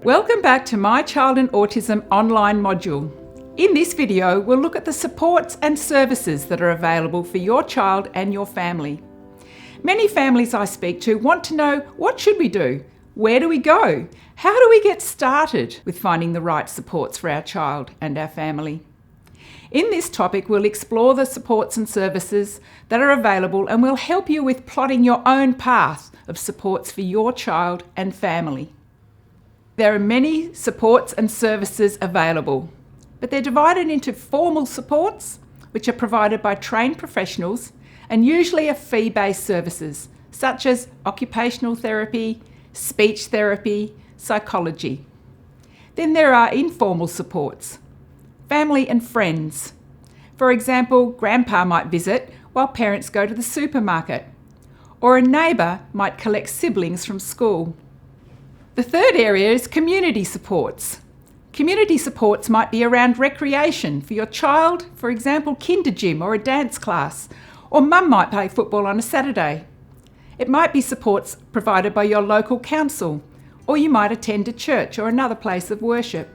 Welcome back to My Child and Autism online module. In this video, we'll look at the supports and services that are available for your child and your family. Many families I speak to want to know, what should we do? Where do we go? How do we get started with finding the right supports for our child and our family? In this topic, we'll explore the supports and services that are available, and we'll help you with plotting your own path of supports for your child and family. There are many supports and services available, but they're divided into formal supports, which are provided by trained professionals and usually are fee-based services, such as occupational therapy, speech therapy, psychology. Then there are informal supports, family and friends. For example, grandpa might visit while parents go to the supermarket, or a neighbour might collect siblings from school. The third area is community supports. Community supports might be around recreation for your child, for example, kinder gym or a dance class, or mum might play football on a Saturday. It might be supports provided by your local council, or you might attend a church or another place of worship.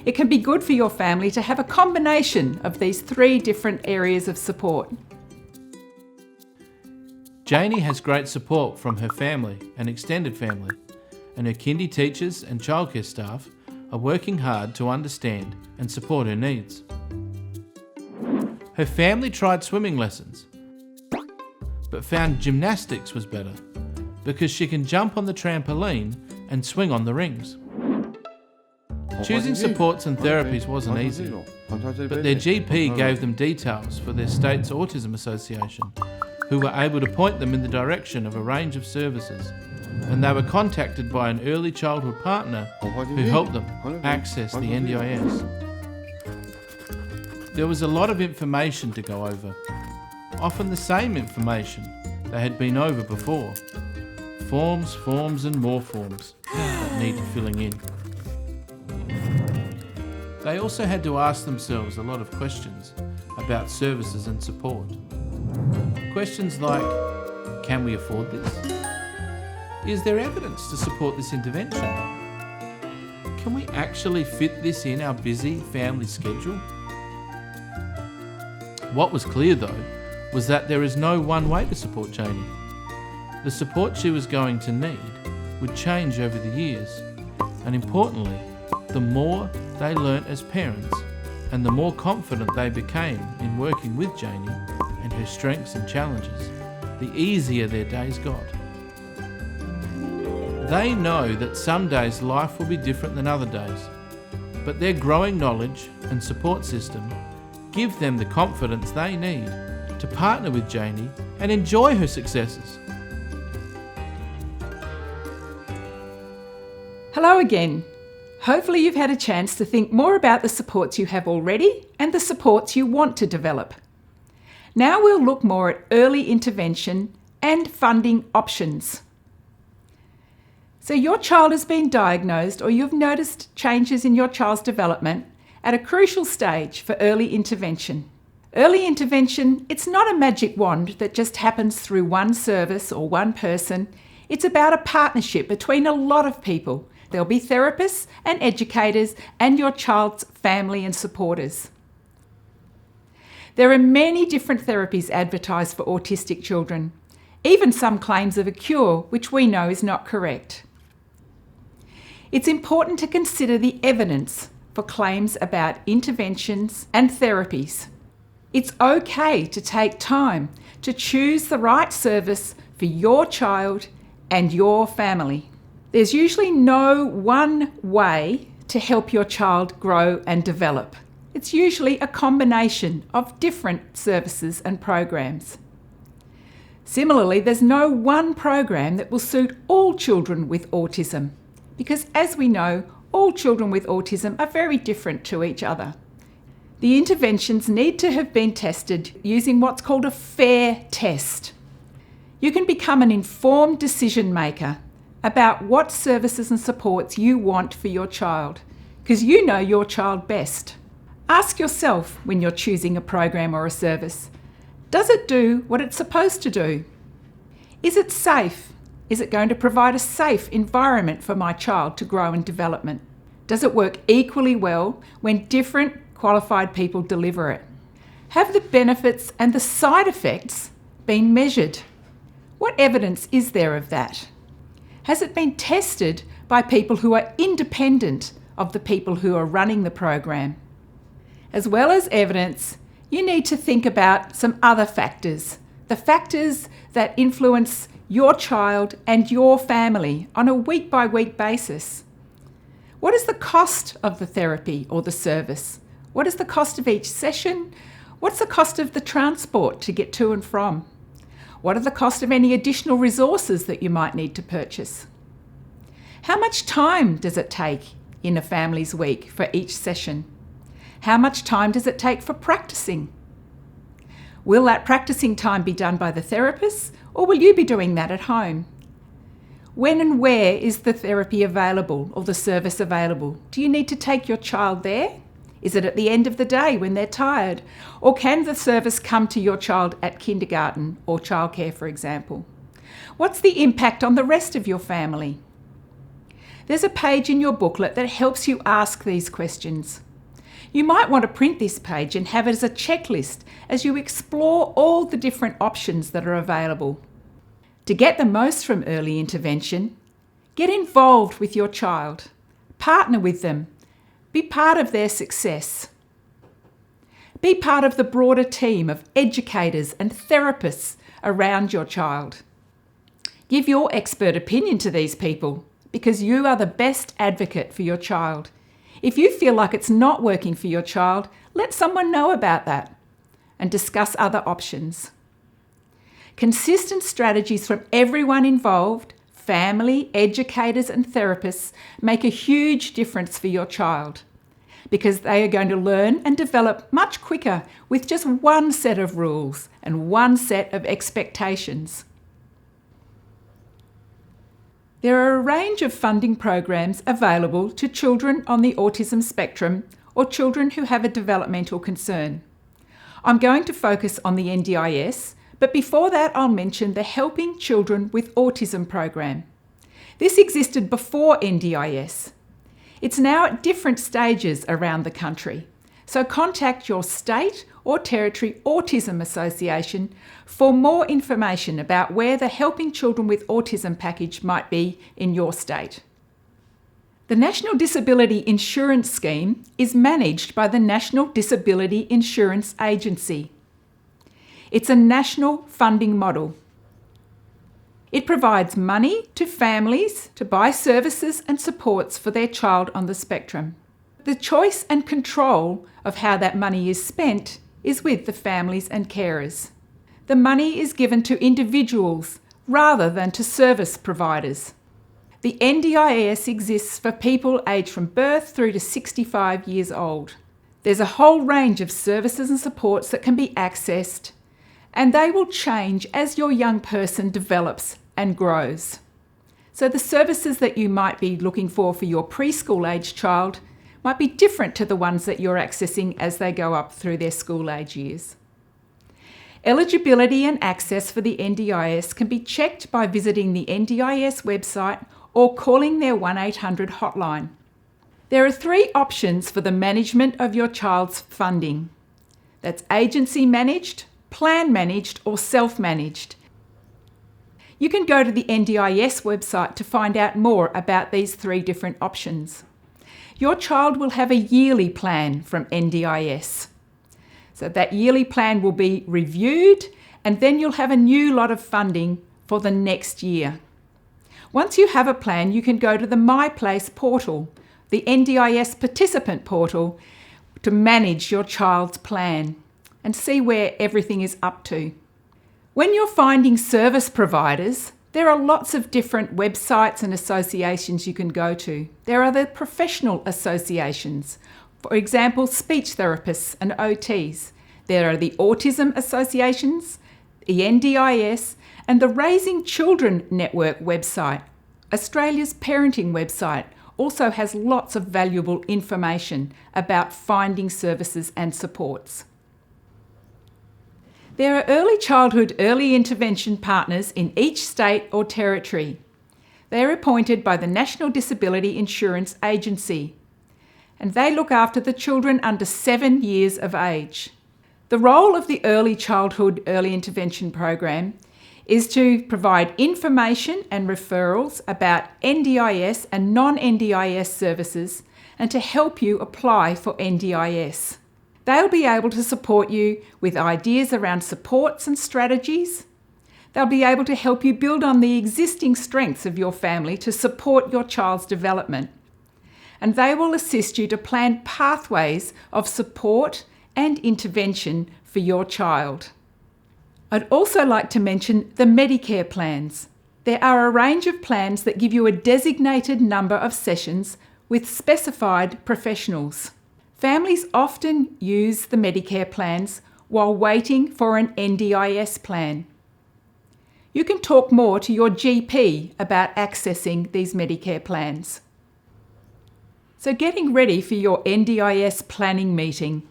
It can be good for your family to have a combination of these three different areas of support. Janie has great support from her family and extended family, and her kindy teachers and childcare staff are working hard to understand and support her needs. Her family tried swimming lessons, but found gymnastics was better because she can jump on the trampoline and swing on the rings. Choosing supports and therapies wasn't easy, but their GP gave them details for their state's Autism Association, who were able to point them in the direction of a range of services, and they were contacted by an early childhood partner who helped them access the NDIS. There was a lot of information to go over, often the same information they had been over before. Forms and more forms that needed filling in. They also had to ask themselves a lot of questions about services and support. Questions like, can we afford this? Is there evidence to support this intervention? Can we actually fit this in our busy family schedule? What was clear though was that there is no one way to support Janie. The support she was going to need would change over the years, and importantly, the more they learnt as parents and the more confident they became in working with Janie and her strengths and challenges, the easier their days got. They know that some days life will be different than other days, but their growing knowledge and support system give them the confidence they need to partner with Janie and enjoy her successes. Hello again. Hopefully you've had a chance to think more about the supports you have already and the supports you want to develop. Now we'll look more at early intervention and funding options. So your child has been diagnosed, or you've noticed changes in your child's development at a crucial stage for early intervention. Early intervention, it's not a magic wand that just happens through one service or one person. It's about a partnership between a lot of people. There'll be therapists and educators and your child's family and supporters. There are many different therapies advertised for autistic children, even some claims of a cure, which we know is not correct. It's important to consider the evidence for claims about interventions and therapies. It's okay to take time to choose the right service for your child and your family. There's usually no one way to help your child grow and develop. It's usually a combination of different services and programs. Similarly, there's no one program that will suit all children with autism, because as we know, all children with autism are very different to each other. The interventions need to have been tested using what's called a FAIR test. You can become an informed decision maker about what services and supports you want for your child, because you know your child best. Ask yourself when you're choosing a program or a service, does it do what it's supposed to do? Is it safe? Is it going to provide a safe environment for my child to grow and development? Does it work equally well when different qualified people deliver it? Have the benefits and the side effects been measured? What evidence is there of that? Has it been tested by people who are independent of the people who are running the program? As well as evidence, you need to think about some other factors, the factors that influence your child and your family on a week-by-week basis. What is the cost of the therapy or the service? What is the cost of each session? What's the cost of the transport to get to and from? What are the cost of any additional resources that you might need to purchase? How much time does it take in a family's week for each session? How much time does it take for practicing? Will that practicing time be done by the therapist, or will you be doing that at home? When and where is the therapy available or the service available? Do you need to take your child there? Is it at the end of the day when they're tired? Or can the service come to your child at kindergarten or childcare, for example? What's the impact on the rest of your family? There's a page in your booklet that helps you ask these questions. You might want to print this page and have it as a checklist as you explore all the different options that are available. To get the most from early intervention, get involved with your child, partner with them, be part of their success. Be part of the broader team of educators and therapists around your child. Give your expert opinion to these people because you are the best advocate for your child. If you feel like it's not working for your child, let someone know about that and discuss other options. Consistent strategies from everyone involved, family, educators and therapists, make a huge difference for your child because they are going to learn and develop much quicker with just one set of rules and one set of expectations. There are a range of funding programs available to children on the autism spectrum or children who have a developmental concern. I'm going to focus on the NDIS, but before that I'll mention the Helping Children with Autism program. This existed before NDIS. It's now at different stages around the country, so contact your state or territory autism association for more information about where the Helping Children with Autism package might be in your state. The National Disability Insurance Scheme is managed by the National Disability Insurance Agency. It's a national funding model. It provides money to families to buy services and supports for their child on the spectrum. The choice and control of how that money is spent is with the families and carers. The money is given to individuals rather than to service providers. The NDIS exists for people aged from birth through to 65 years old. There's a whole range of services and supports that can be accessed, and they will change as your young person develops and grows. So the services that you might be looking for your preschool age child might be different to the ones that you're accessing as they go up through their school age years. Eligibility and access for the NDIS can be checked by visiting the NDIS website or calling their 1-800 hotline. There are 3 options for the management of your child's funding. That's agency managed, plan managed or self-managed. You can go to the NDIS website to find out more about these 3 different options. Your child will have a yearly plan from NDIS. So that yearly plan will be reviewed and then you'll have a new lot of funding for the next year. Once you have a plan, you can go to the My Place portal, the NDIS participant portal, to manage your child's plan and see where everything is up to. When you're finding service providers, there are lots of different websites and associations you can go to. There are the professional associations, for example, speech therapists and OTs. There are the autism associations, the NDIS, and the Raising Children Network website. Australia's parenting website also has lots of valuable information about finding services and supports. There are early childhood, early intervention partners in each state or territory. They are appointed by the National Disability Insurance Agency, and they look after the children under 7 years of age. The role of the Early Childhood Early Intervention Program is to provide information and referrals about NDIS and non-NDIS services and to help you apply for NDIS. They'll be able to support you with ideas around supports and strategies. They'll be able to help you build on the existing strengths of your family to support your child's development. And they will assist you to plan pathways of support and intervention for your child. I'd also like to mention the Medicare plans. There are a range of plans that give you a designated number of sessions with specified professionals. Families often use the Medicare plans while waiting for an NDIS plan. You can talk more to your GP about accessing these Medicare plans. So getting ready for your NDIS planning meeting.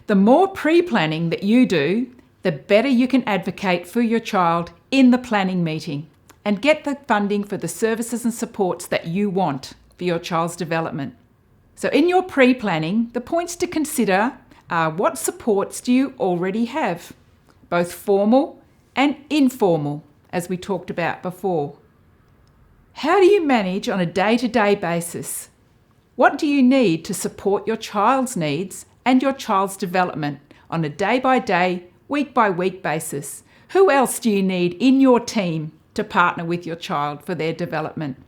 The more pre-planning that you do, the better you can advocate for your child in the planning meeting and get the funding for the services and supports that you want for your child's development. So in your pre-planning, the points to consider are what supports do you already have, both formal and informal, as we talked about before. How do you manage on a day-to-day basis? What do you need to support your child's needs and your child's development on a day-by-day, week-by-week basis? Who else do you need in your team to partner with your child for their development?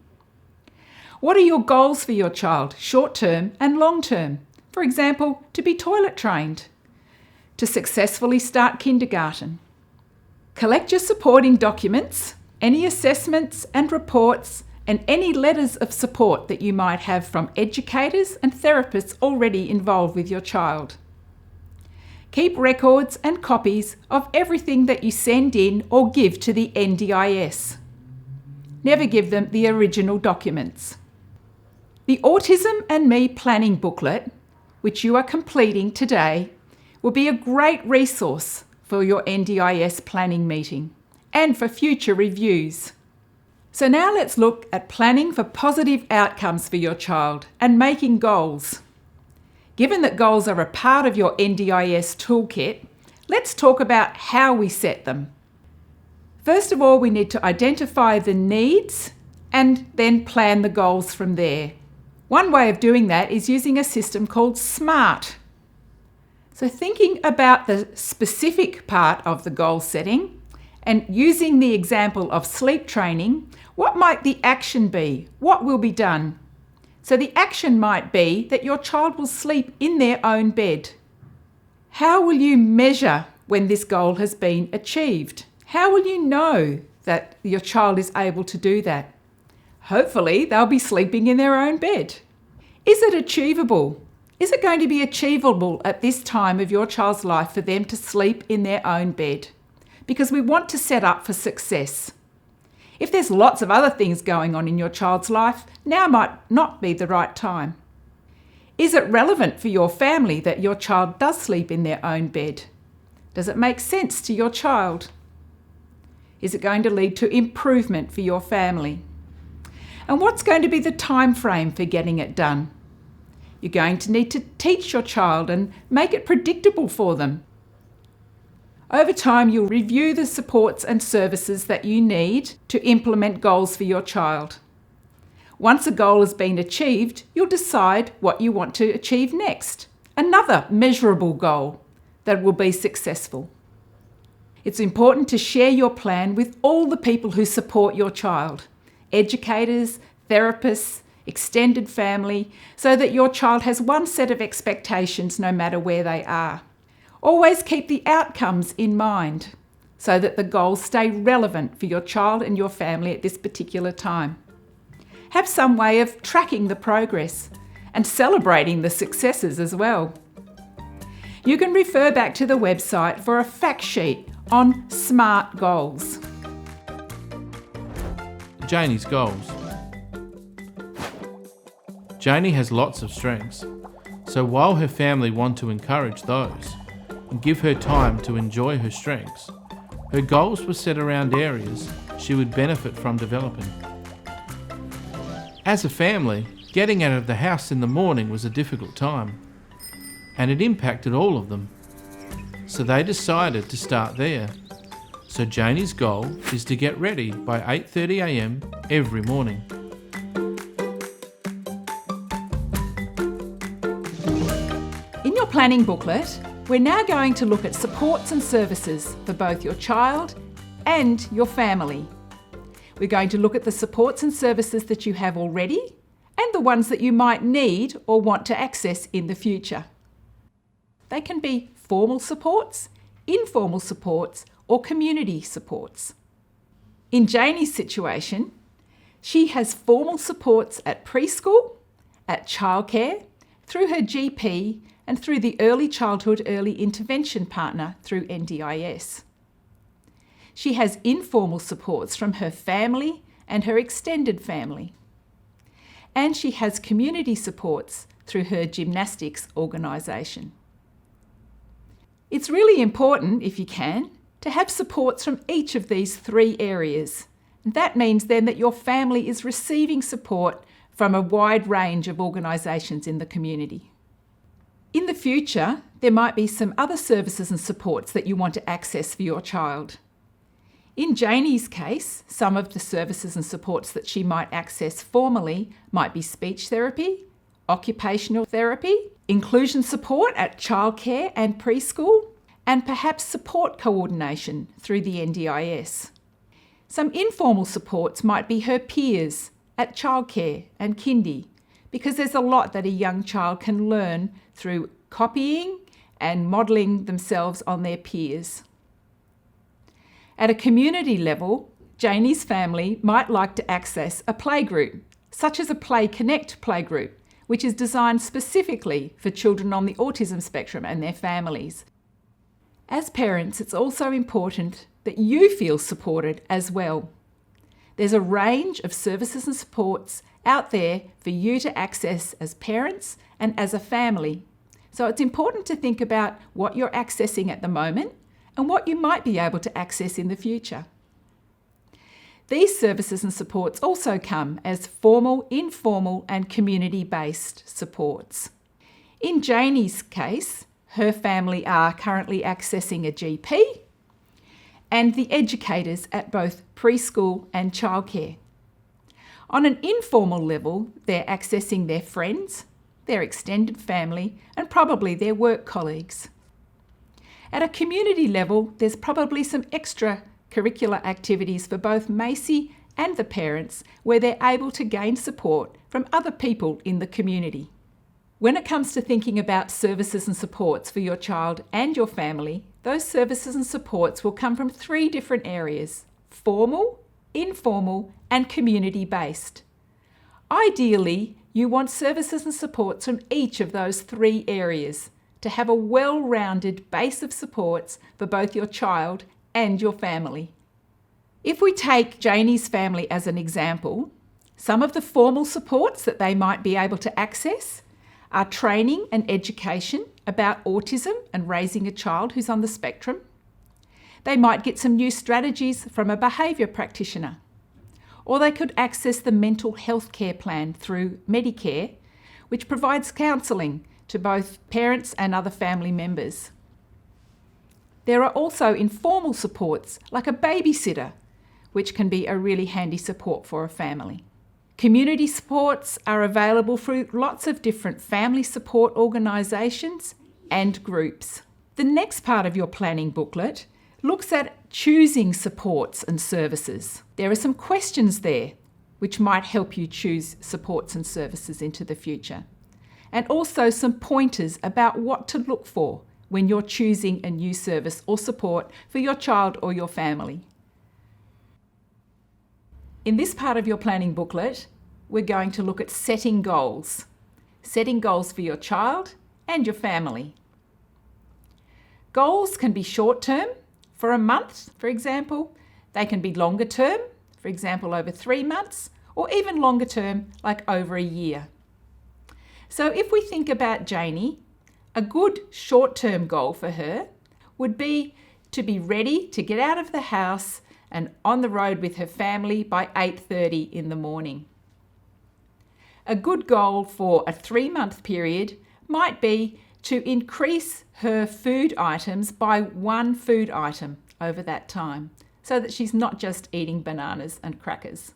What are your goals for your child, short-term and long-term? For example, to be toilet trained, to successfully start kindergarten. Collect your supporting documents, any assessments and reports, and any letters of support that you might have from educators and therapists already involved with your child. Keep records and copies of everything that you send in or give to the NDIS. Never give them the original documents. The Autism and Me planning booklet, which you are completing today, will be a great resource for your NDIS planning meeting and for future reviews. So now let's look at planning for positive outcomes for your child and making goals. Given that goals are a part of your NDIS toolkit, let's talk about how we set them. First of all, we need to identify the needs and then plan the goals from there. One way of doing that is using a system called SMART. So thinking about the specific part of the goal setting and using the example of sleep training, what might the action be? What will be done? So the action might be that your child will sleep in their own bed. How will you measure when this goal has been achieved? How will you know that your child is able to do that? Hopefully, they'll be sleeping in their own bed. Is it achievable? Is it going to be achievable at this time of your child's life for them to sleep in their own bed? Because we want to set up for success. If there's lots of other things going on in your child's life, now might not be the right time. Is it relevant for your family that your child does sleep in their own bed? Does it make sense to your child? Is it going to lead to improvement for your family? And what's going to be the time frame for getting it done? You're going to need to teach your child and make it predictable for them. Over time, you'll review the supports and services that you need to implement goals for your child. Once a goal has been achieved, you'll decide what you want to achieve next. Another measurable goal that will be successful. It's important to share your plan with all the people who support your child, educators, therapists, extended family, so that your child has one set of expectations no matter where they are. Always keep the outcomes in mind so that the goals stay relevant for your child and your family at this particular time. Have some way of tracking the progress and celebrating the successes as well. You can refer back to the website for a fact sheet on SMART goals. JANIE'S goals. Janie has lots of strengths, so while her family want to encourage those and give her time to enjoy her strengths, her goals were set around areas she would benefit from developing. As a family, getting out of the house in the morning was a difficult time, and it impacted all of them. So they decided to start there. So Janie's goal is to get ready by 8:30 a.m. every morning. In your planning booklet, we're now going to look at supports and services for both your child and your family. We're going to look at the supports and services that you have already and the ones that you might need or want to access in the future. They can be formal supports, informal supports, or community supports. In Janie's situation, she has formal supports at preschool, at childcare, through her GP, and through the Early Childhood Early Intervention Partner through NDIS. She has informal supports from her family and her extended family. And she has community supports through her gymnastics organisation. It's really important, if you can, to have supports from each of these three areas. That means then that your family is receiving support from a wide range of organisations in the community. In the future, there might be some other services and supports that you want to access for your child. In Janie's case, some of the services and supports that she might access formally might be speech therapy, occupational therapy, inclusion support at childcare and preschool, and perhaps support coordination through the NDIS. Some informal supports might be her peers at childcare and kindy, because there's a lot that a young child can learn through copying and modelling themselves on their peers. At a community level, Janie's family might like to access a playgroup, such as a Play Connect playgroup, which is designed specifically for children on the autism spectrum and their families. As parents, it's also important that you feel supported as well. There's a range of services and supports out there for you to access as parents and as a family. So it's important to think about what you're accessing at the moment and what you might be able to access in the future. These services and supports also come as formal, informal and community-based supports. In Janie's case, her family are currently accessing a GP and the educators at both preschool and childcare. On an informal level, they're accessing their friends, their extended family and probably their work colleagues. At a community level, there's probably some extra curricular activities for both Macy and the parents where they're able to gain support from other people in the community. When it comes to thinking about services and supports for your child and your family, those services and supports will come from three different areas: formal, informal, and community-based. Ideally, you want services and supports from each of those three areas to have a well-rounded base of supports for both your child and your family. If we take Janie's family as an example, some of the formal supports that they might be able to access are training and education about autism and raising a child who's on the spectrum. They might get some new strategies from a behaviour practitioner, or they could access the mental health care plan through Medicare, which provides counselling to both parents and other family members. There are also informal supports like a babysitter, which can be a really handy support for a family. Community supports are available through lots of different family support organisations and groups. The next part of your planning booklet looks at choosing supports and services. There are some questions there which might help you choose supports and services into the future, and also some pointers about what to look for when you're choosing a new service or support for your child or your family. In this part of your planning booklet, we're going to look at setting goals for your child and your family. Goals can be short-term, for a month, for example. They can be longer term, for example, over 3 months, or even longer term, like over a year. So if we think about Janie, a good short-term goal for her would be to be ready to get out of the house and on the road with her family by 8:30 in the morning. A good goal for a 3-month period might be to increase her food items by 1 food item over that time, so that she's not just eating bananas and crackers.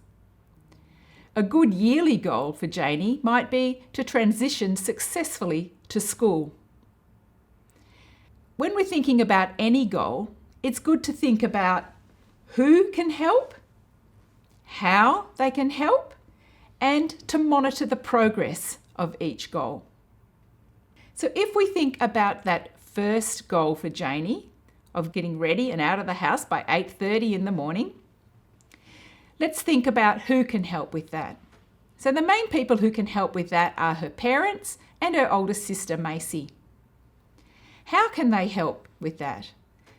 A good yearly goal for Janie might be to transition successfully to school. When we're thinking about any goal, it's good to think about who can help, how they can help, and to monitor the progress of each goal. So if we think about that first goal for Janie of getting ready and out of the house by 8:30 in the morning, let's think about who can help with that. So the main people who can help with that are her parents and her older sister Macy. How can they help with that?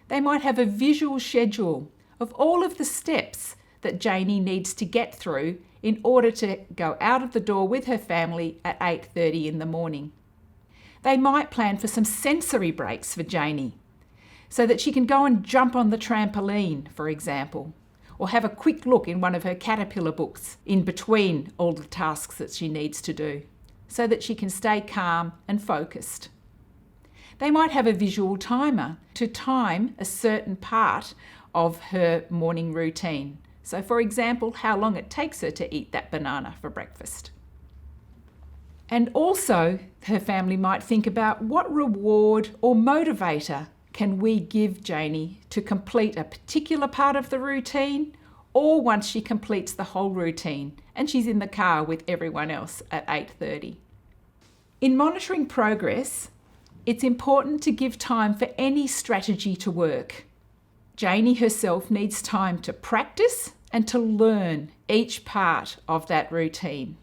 They might have a visual schedule of all of the steps that Janie needs to get through in order to go out of the door with her family at 8:30 in the morning. They might plan for some sensory breaks for Janie so that she can go and jump on the trampoline, for example, or have a quick look in one of her caterpillar books in between all the tasks that she needs to do, so that she can stay calm and focused. They might have a visual timer to time a certain part of her morning routine. So, for example, how long it takes her to eat that banana for breakfast. And also, her family might think about what reward or motivator can we give Janie to complete a particular part of the routine, or once she completes the whole routine and she's in the car with everyone else at 8:30. In monitoring progress, it's important to give time for any strategy to work. Janie herself needs time to practice and to learn each part of that routine.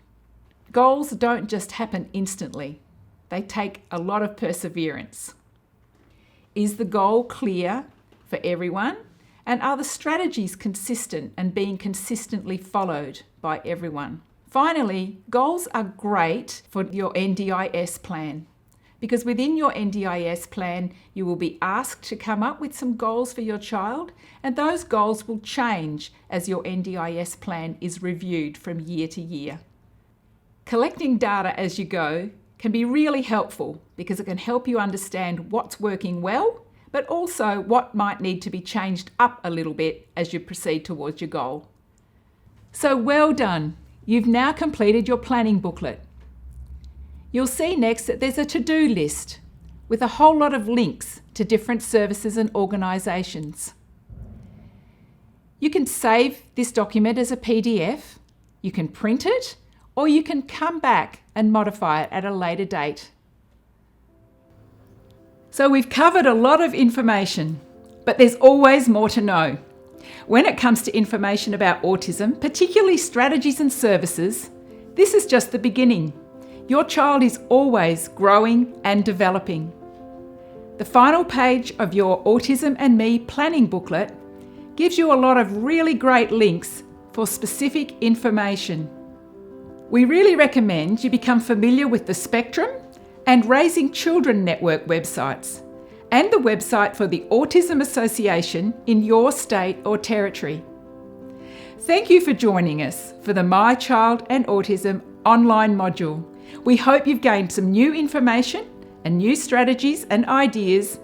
Goals don't just happen instantly. They take a lot of perseverance. Is the goal clear for everyone? And are the strategies consistent and being consistently followed by everyone? Finally, goals are great for your NDIS plan, because within your NDIS plan, you will be asked to come up with some goals for your child, and those goals will change as your NDIS plan is reviewed from year to year. Collecting data as you go can be really helpful because it can help you understand what's working well, but also what might need to be changed up a little bit as you proceed towards your goal. So well done! You've now completed your planning booklet. You'll see next that there's a to-do list with a whole lot of links to different services and organisations. You can save this document as a PDF, you can print it, or you can come back and modify it at a later date. So we've covered a lot of information, but there's always more to know. When it comes to information about autism, particularly strategies and services, this is just the beginning. Your child is always growing and developing. The final page of your Autism and Me planning booklet gives you a lot of really great links for specific information. We really recommend you become familiar with the Spectrum and Raising Children Network websites and the website for the Autism Association in your state or territory. Thank you for joining us for the My Child and Autism online module. We hope you've gained some new information and new strategies and ideas,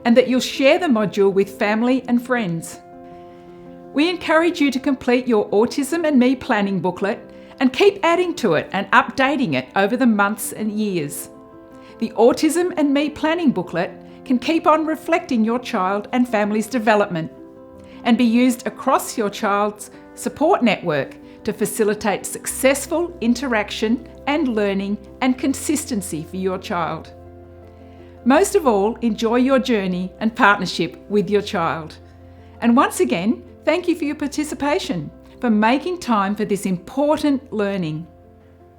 and that you'll share the module with family and friends. We encourage you to complete your Autism and Me planning booklet and keep adding to it and updating it over the months and years. The Autism and Me planning booklet can keep on reflecting your child and family's development and be used across your child's support network to facilitate successful interaction and learning and consistency for your child. Most of all, enjoy your journey and partnership with your child. And once again, thank you for your participation, for making time for this important learning.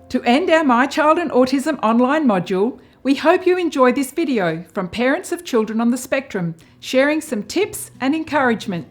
To end our My Child and Autism online module, we hope you enjoy this video from parents of children on the spectrum, sharing some tips and encouragement.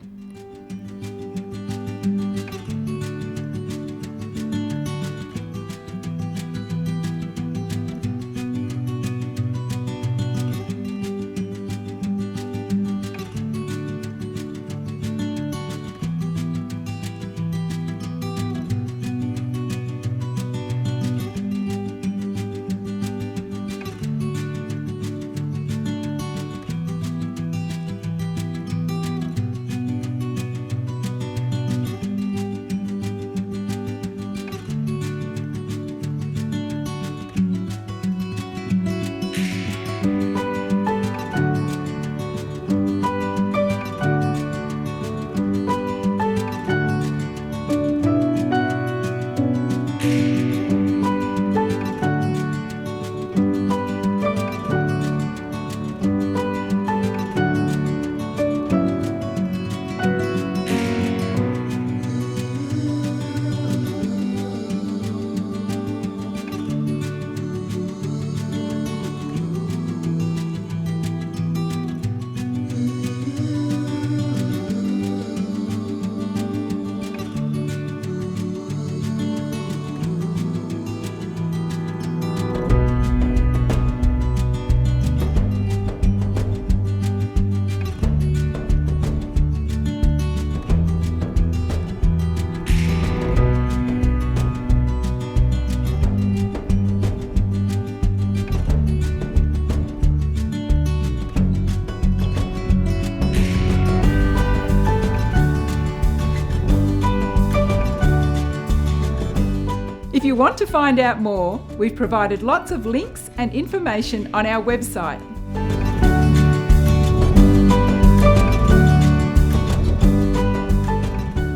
If you want to find out more, we've provided lots of links and information on our website.